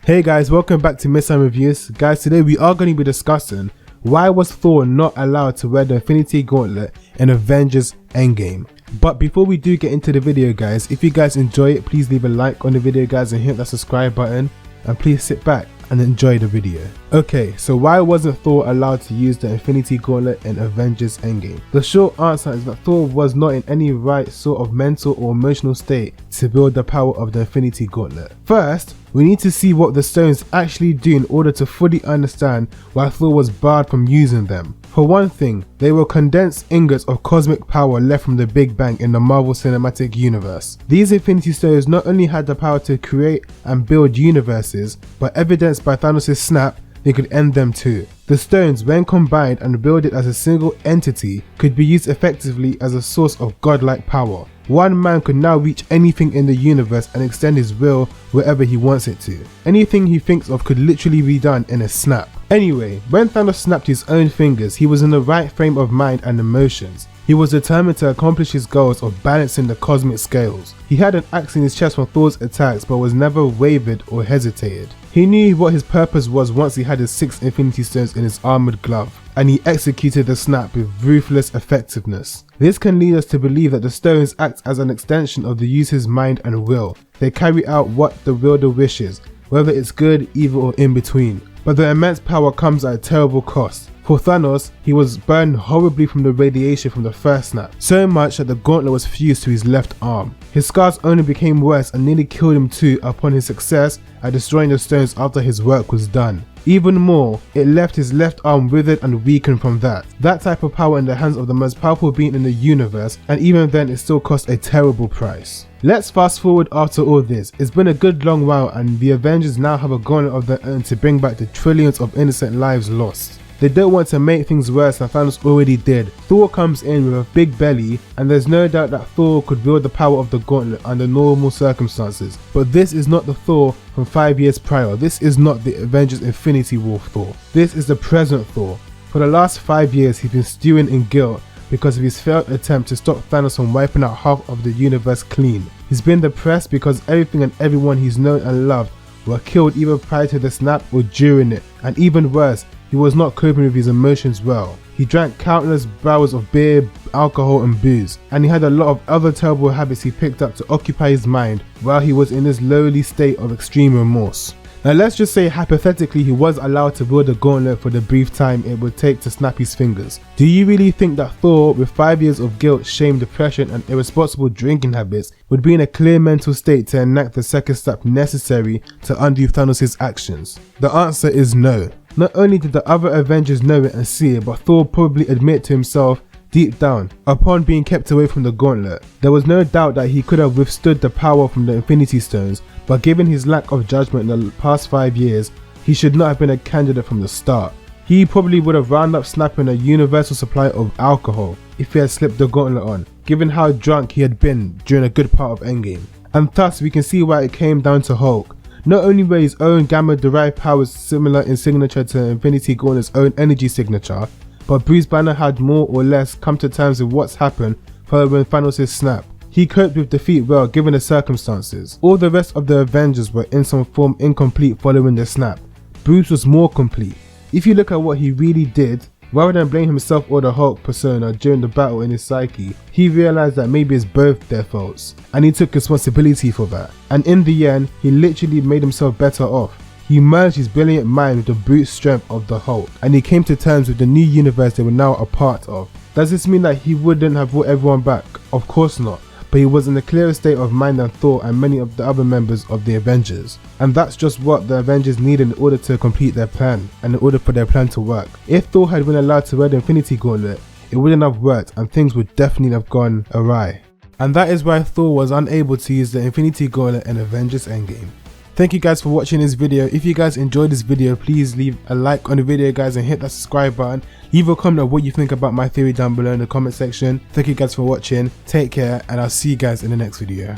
Hey guys, welcome back to MisanReviews. Guys, today we are going to be discussing why was Thor not allowed to wear the Infinity Gauntlet in Avengers Endgame. But before we do get into the video guys, if you guys enjoy it, please leave a like on the video guys and hit that subscribe button, and please sit back and enjoy the video. Okay, so why wasn't Thor allowed to use the Infinity Gauntlet in Avengers Endgame? The short answer is that Thor was not in any right sort of mental or emotional state to build the power of the Infinity Gauntlet. First, we need to see what the stones actually do in order to fully understand why Thor was barred from using them. For one thing, they were condensed ingots of cosmic power left from the Big Bang in the Marvel Cinematic Universe. These Infinity Stones not only had the power to create and build universes, but evidenced by Thanos' snap, they could end them too. The stones, when combined and builded as a single entity, could be used effectively as a source of godlike power. One man could now reach anything in the universe and extend his will wherever he wants it to. Anything he thinks of could literally be done in a snap. Anyway, when Thanos snapped his own fingers, he was in the right frame of mind and emotions. He was determined to accomplish his goals of balancing the cosmic scales. He had an axe in his chest from Thor's attacks but was never wavered or hesitated. He knew what his purpose was once he had his 6 Infinity Stones in his armoured glove, and he executed the snap with ruthless effectiveness. This can lead us to believe that the stones act as an extension of the user's mind and will. They carry out what the wielder wishes, whether it's good, evil or in between. But the immense power comes at a terrible cost. For Thanos, he was burned horribly from the radiation from the first snap, so much that the gauntlet was fused to his left arm. His scars only became worse and nearly killed him too upon his success at destroying the stones after his work was done. Even more, it left his left arm withered and weakened from that. That type of power in the hands of the most powerful being in the universe, and even then it still cost a terrible price. Let's fast forward after all this. It's been a good long while and the Avengers now have a gauntlet of their own to bring back the trillions of innocent lives lost. They don't want to make things worse than Thanos already did. Thor comes in with a big belly, and there's no doubt that Thor could wield the power of the gauntlet under normal circumstances. But this is not the Thor from 5 years prior. This is not the Avengers Infinity War Thor. This is the present Thor. For the last 5 years he's been stewing in guilt because of his failed attempt to stop Thanos from wiping out half of the universe clean. He's been depressed because everything and everyone he's known and loved were killed either prior to the snap or during it, and even worse, he was not coping with his emotions well. He drank countless barrels of beer, alcohol and booze, and he had a lot of other terrible habits he picked up to occupy his mind while he was in this lowly state of extreme remorse. Now let's just say hypothetically he was allowed to wield the gauntlet for the brief time it would take to snap his fingers. Do you really think that Thor, with 5 years of guilt, shame, depression and irresponsible drinking habits, would be in a clear mental state to enact the second step necessary to undo Thanos' actions? The answer is no. Not only did the other Avengers know it and see it, but Thor probably admitted to himself deep down, upon being kept away from the gauntlet, there was no doubt that he could have withstood the power from the Infinity Stones, but given his lack of judgment in the past 5 years, he should not have been a candidate from the start. He probably would have wound up snapping a universal supply of alcohol if he had slipped the gauntlet on, given how drunk he had been during a good part of Endgame. And thus we can see why it came down to Hulk. Not only were his own gamma-derived powers similar in signature to Infinity Gauntlet's own energy signature, but Bruce Banner had more or less come to terms with what's happened following Thanos' snap. He coped with defeat well given the circumstances. All the rest of the Avengers were in some form incomplete following the snap. Bruce was more complete. If you look at what he really did, rather than blame himself or the Hulk persona during the battle in his psyche, he realized that maybe it's both their faults, and he took responsibility for that. And in the end, he literally made himself better off. He merged his brilliant mind with the brute strength of the Hulk, and he came to terms with the new universe they were now a part of. Does this mean that he wouldn't have brought everyone back? Of course not. But he was in a clearer state of mind than Thor and many of the other members of the Avengers. And that's just what the Avengers needed in order to complete their plan, and in order for their plan to work. If Thor had been allowed to wear the Infinity Gauntlet, it wouldn't have worked and things would definitely have gone awry. And that is why Thor was unable to use the Infinity Gauntlet in Avengers Endgame. Thank you guys for watching this video. If you guys enjoyed this video, please leave a like on the video guys and hit that subscribe button. Leave a comment of what you think about my theory down below in the comment section. Thank you guys for watching, take care, and I'll see you guys in the next video.